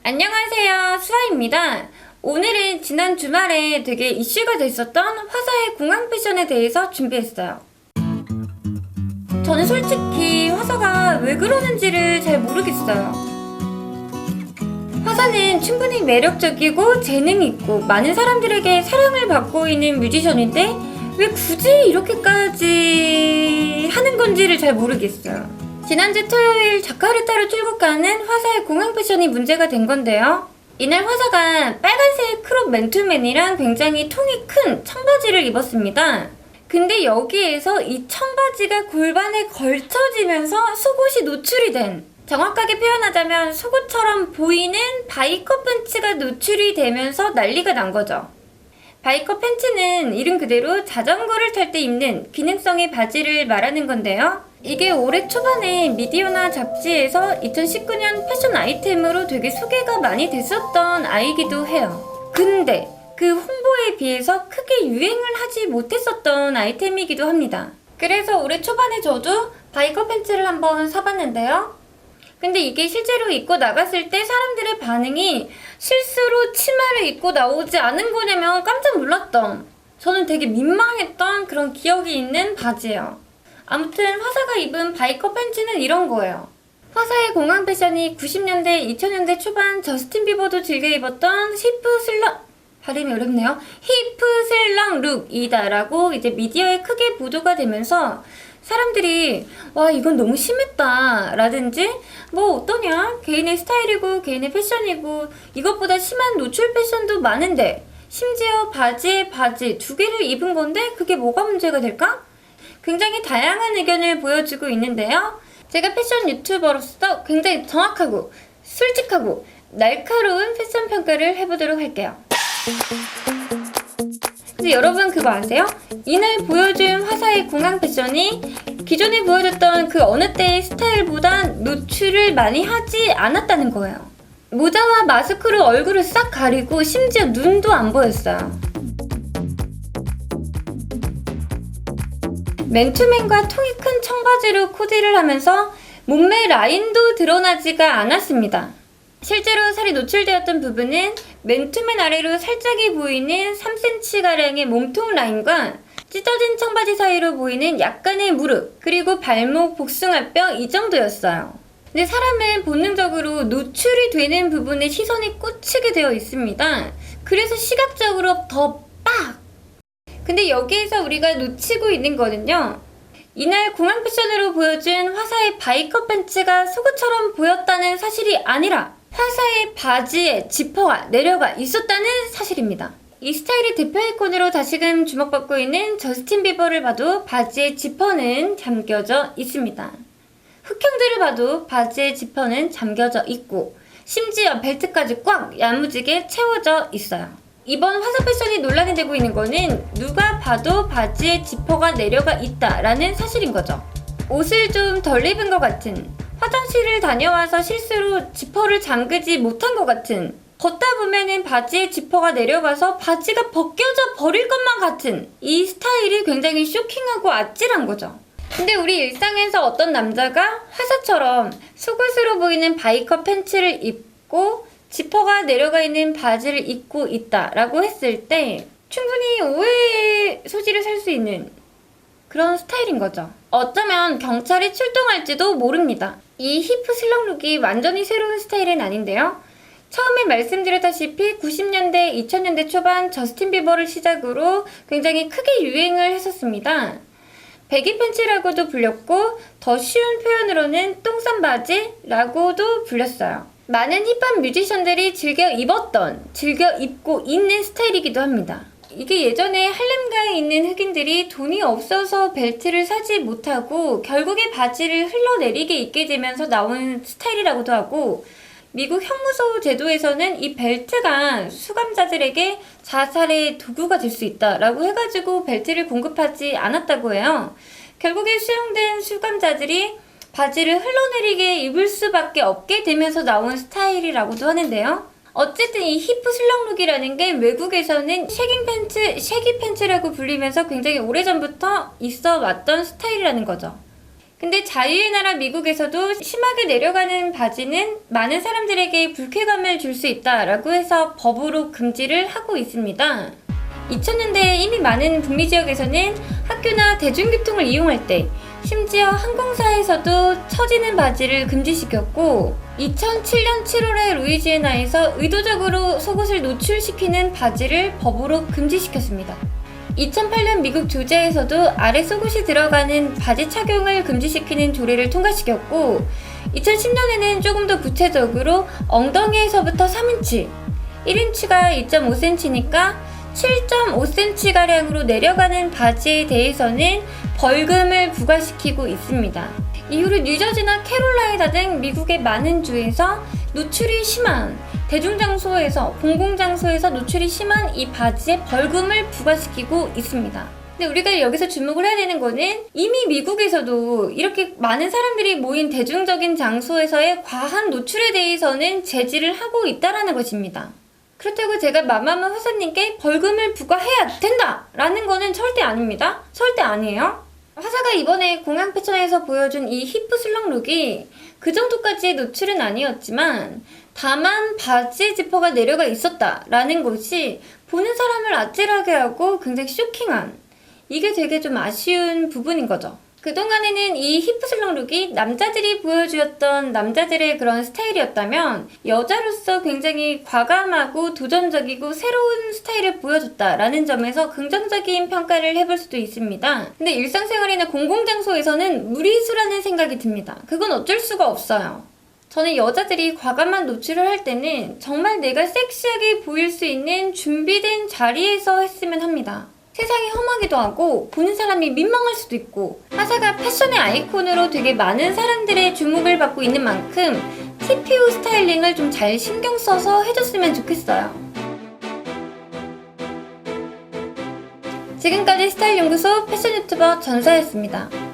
안녕하세요, 수아입니다. 오늘은 지난 주말에 되게 이슈가 됐었던 화사의 공항 패션에 대해서 준비했어요. 저는 솔직히 화사가 왜 그러는지를 잘 모르겠어요. 화사는 충분히 매력적이고 재능있고 많은 사람들에게 사랑을 받고 있는 뮤지션인데 왜 굳이 이렇게까지 하는 건지를 잘 모르겠어요. 지난주 토요일 자카르타로 출국하는 화사의 공항 패션이 문제가 된 건데요. 이날 화사가 빨간색 크롭 맨투맨이랑 굉장히 통이 큰 청바지를 입었습니다. 근데 여기에서 이 청바지가 골반에 걸쳐지면서 속옷이 노출이 된, 정확하게 표현하자면 속옷처럼 보이는 바이커 팬츠가 노출이 되면서 난리가 난 거죠. 바이커 팬츠는 이름 그대로 자전거를 탈 때 입는 기능성의 바지를 말하는 건데요. 이게 올해 초반에 미디어나 잡지에서 2019년 패션 아이템으로 되게 소개가 많이 됐었던 아이기도 해요. 근데 그 홍보에 비해서 크게 유행을 하지 못했었던 아이템이기도 합니다. 그래서 올해 초반에 저도 바이커 팬츠를 한번 사봤는데요. 근데 이게 실제로 입고 나갔을 때 사람들의 반응이 실수로 치마를 입고 나오지 않은 거냐면 깜짝 놀랐던, 저는 되게 민망했던 그런 기억이 있는 바지예요. 아무튼 화사가 입은 바이커 팬츠는 이런 거예요. 화사의 공항 패션이 90년대, 2000년대 초반 저스틴 비버도 즐겨 입었던 히프 슬렁, 발음이 어렵네요. 히프 슬렁 룩이다라고 이제 미디어에 크게 보도가 되면서 사람들이 와 이건 너무 심했다 라든지 뭐 어떠냐, 개인의 스타일이고 개인의 패션이고 이것보다 심한 노출 패션도 많은데 심지어 바지에 바지 두 개를 입은 건데 그게 뭐가 문제가 될까? 굉장히 다양한 의견을 보여주고 있는데요. 제가 패션 유튜버로서 굉장히 정확하고 솔직하고 날카로운 패션 평가를 해보도록 할게요. 근데 여러분 그거 아세요? 이날 보여준 화사의 공항 패션이 기존에 보여줬던 그 어느 때의 스타일보다 노출을 많이 하지 않았다는 거예요. 모자와 마스크로 얼굴을 싹 가리고 심지어 눈도 안 보였어요. 맨투맨과 통이 큰 청바지로 코디를 하면서 몸매 라인도 드러나지가 않았습니다. 실제로 살이 노출되었던 부분은 맨투맨 아래로 살짝이 보이는 3cm가량의 몸통 라인과 찢어진 청바지 사이로 보이는 약간의 무릎, 그리고 발목, 복숭아뼈 이 정도였어요. 근데 사람은 본능적으로 노출이 되는 부분에 시선이 꽂히게 되어 있습니다. 그래서 시각적으로 더 빡! 근데 여기에서 우리가 놓치고 있는 거는요, 이날 공항 패션으로 보여준 화사의 바이커 팬츠가 속옷처럼 보였다는 사실이 아니라 화사의 바지에 지퍼가 내려가 있었다는 사실입니다. 이 스타일의 대표 아이콘으로 다시금 주목받고 있는 저스틴 비버를 봐도 바지의 지퍼는 잠겨져 있습니다. 흑형들을 봐도 바지의 지퍼는 잠겨져 있고 심지어 벨트까지 꽉 야무지게 채워져 있어요. 이번 화사 패션이 논란이 되고 있는 거는 누가 봐도 바지에 지퍼가 내려가 있다라는 사실인 거죠. 옷을 좀 덜 입은 것 같은, 화장실을 다녀와서 실수로 지퍼를 잠그지 못한 것 같은, 걷다 보면은 바지에 지퍼가 내려가서 바지가 벗겨져 버릴 것만 같은 이 스타일이 굉장히 쇼킹하고 아찔한 거죠. 근데 우리 일상에서 어떤 남자가 화사처럼 속옷으로 보이는 바이커 팬츠를 입고 지퍼가 내려가 있는 바지를 입고 있다라고 했을 때 충분히 오해의 소지를 살 수 있는 그런 스타일인 거죠. 어쩌면 경찰이 출동할지도 모릅니다. 이 히프 슬렁 룩이 완전히 새로운 스타일은 아닌데요. 처음에 말씀드렸다시피 90년대, 2000년대 초반 저스틴 비버를 시작으로 굉장히 크게 유행을 했었습니다. 배기 팬츠라고도 불렸고 더 쉬운 표현으로는 똥싼 바지라고도 불렸어요. 많은 힙합 뮤지션들이 즐겨 입었던, 즐겨 입고 있는 스타일이기도 합니다. 이게 예전에 할렘가에 있는 흑인들이 돈이 없어서 벨트를 사지 못하고 결국에 바지를 흘러내리게 입게 되면서 나온 스타일이라고도 하고, 미국 형무소 제도에서는 이 벨트가 수감자들에게 자살의 도구가 될 수 있다라고 해가지고 벨트를 공급하지 않았다고 해요. 결국에 수용된 수감자들이 바지를 흘러내리게 입을 수밖에 없게 되면서 나온 스타일이라고도 하는데요. 어쨌든 이 히프 슬렁룩이라는 게 외국에서는 쉐기 팬츠라고 불리면서 굉장히 오래전부터 있어 왔던 스타일이라는 거죠. 근데 자유의 나라 미국에서도 심하게 내려가는 바지는 많은 사람들에게 불쾌감을 줄 수 있다라고 해서 법으로 금지를 하고 있습니다. 2000년대에 이미 많은 북미 지역에서는 학교나 대중교통을 이용할 때, 심지어 항공사에서도 처지는 바지를 금지시켰고, 2007년 7월에 루이지애나에서 의도적으로 속옷을 노출시키는 바지를 법으로 금지시켰습니다. 2008년 미국 조지아에서도 아래 속옷이 들어가는 바지 착용을 금지시키는 조례를 통과시켰고, 2010년에는 조금 더 구체적으로 엉덩이에서부터 3인치, 1인치가 2.5cm니까 7.5cm가량으로 내려가는 바지에 대해서는 벌금을 부과시키고 있습니다. 이후로 뉴저지나 캐롤라이나 등 미국의 많은 주에서 노출이 심한 대중장소에서, 공공장소에서 노출이 심한 이 바지에 벌금을 부과시키고 있습니다. 근데 우리가 여기서 주목을 해야 되는 거는 이미 미국에서도 이렇게 많은 사람들이 모인 대중적인 장소에서의 과한 노출에 대해서는 제지를 하고 있다는 것입니다. 그렇다고 제가 맘마마 화사님께 벌금을 부과해야 된다! 라는 거는 절대 아닙니다. 절대 아니에요. 화사가 이번에 공항 패션에서 보여준 이 히프 슬렁 룩이 그 정도까지의 노출은 아니었지만 다만 바지 지퍼가 내려가 있었다라는 것이 보는 사람을 아찔하게 하고 굉장히 쇼킹한, 이게 되게 좀 아쉬운 부분인 거죠. 그동안에는 이 히프 슬렁 룩이 남자들이 보여주었던 남자들의 그런 스타일이었다면 여자로서 굉장히 과감하고 도전적이고 새로운 스타일을 보여줬다라는 점에서 긍정적인 평가를 해볼 수도 있습니다. 근데 일상생활이나 공공장소에서는 무리수라는 생각이 듭니다. 그건 어쩔 수가 없어요. 저는 여자들이 과감한 노출을 할 때는 정말 내가 섹시하게 보일 수 있는 준비된 자리에서 했으면 합니다. 세상이 험하기도 하고 보는 사람이 민망할 수도 있고, 화사가 패션의 아이콘으로 되게 많은 사람들의 주목을 받고 있는 만큼 TPO 스타일링을 좀 잘 신경 써서 해줬으면 좋겠어요. 지금까지 스타일 연구소 패션 유튜버 전사였습니다.